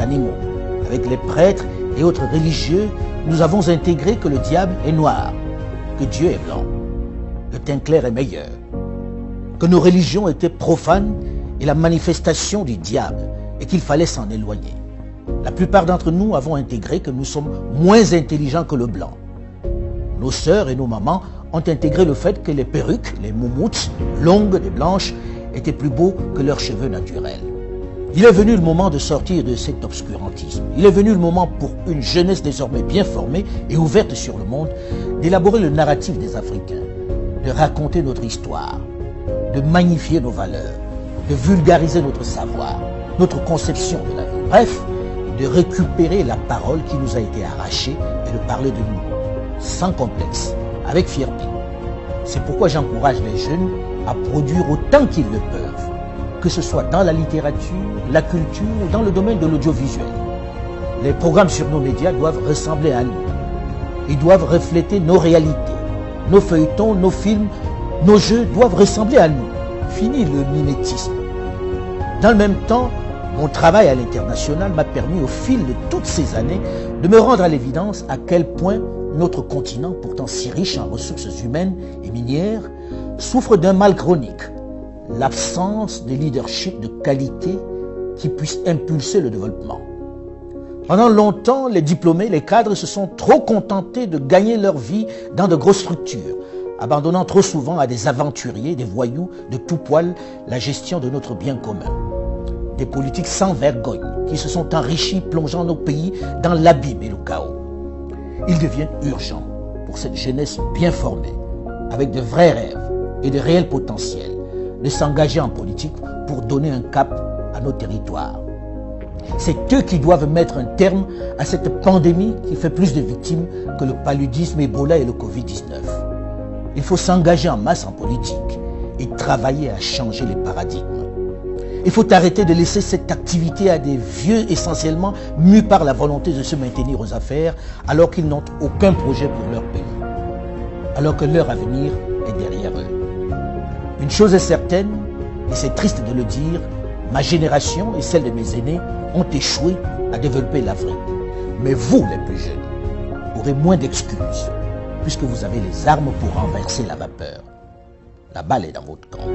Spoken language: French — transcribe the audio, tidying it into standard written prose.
animaux. Avec les prêtres et autres religieux, nous avons intégré que le diable est noir, que Dieu est blanc, le teint clair est meilleur, que nos religions étaient profanes et la manifestation du diable et qu'il fallait s'en éloigner. La plupart d'entre nous avons intégré que nous sommes moins intelligents que le blanc. Nos sœurs et nos mamans ont intégré le fait que les perruques, les moumoutes, longues et blanches, étaient plus beaux que leurs cheveux naturels. Il est venu le moment de sortir de cet obscurantisme. Il est venu le moment pour une jeunesse désormais bien formée et ouverte sur le monde d'élaborer le narratif des Africains, de raconter notre histoire, de magnifier nos valeurs, de vulgariser notre savoir, notre conception de la vie. Bref, de récupérer la parole qui nous a été arrachée et de parler de nous, sans complexe, avec fierté. C'est pourquoi j'encourage les jeunes à produire autant qu'ils le peuvent, que ce soit dans la littérature, la culture ou dans le domaine de l'audiovisuel. Les programmes sur nos médias doivent ressembler à nous. Ils doivent refléter nos réalités. Nos feuilletons, nos films, nos jeux doivent ressembler à nous. Fini le mimétisme. Dans le même temps, mon travail à l'international m'a permis au fil de toutes ces années de me rendre à l'évidence à quel point notre continent, pourtant si riche en ressources humaines et minières, souffre d'un mal chronique, l'absence de leadership de qualité qui puisse impulser le développement. Pendant longtemps, les diplômés, les cadres se sont trop contentés de gagner leur vie dans de grosses structures, abandonnant trop souvent à des aventuriers, des voyous de tout poil la gestion de notre bien commun. Des politiques sans vergogne qui se sont enrichis, plongeant nos pays dans l'abîme et le chaos. Il devient urgent pour cette jeunesse bien formée, avec de vrais rêves et de réels potentiels, de s'engager en politique pour donner un cap à nos territoires. C'est eux qui doivent mettre un terme à cette pandémie qui fait plus de victimes que le paludisme, Ebola et le Covid-19. Il faut s'engager en masse en politique et travailler à changer les paradigmes. Il faut arrêter de laisser cette activité à des vieux essentiellement mus par la volonté de se maintenir aux affaires alors qu'ils n'ont aucun projet pour leur pays, alors que leur avenir est derrière eux. Une chose est certaine, et c'est triste de le dire, ma génération et celle de mes aînés ont échoué à développer l'Afrique. Mais vous, les plus jeunes, aurez moins d'excuses puisque vous avez les armes pour renverser la vapeur. La balle est dans votre camp.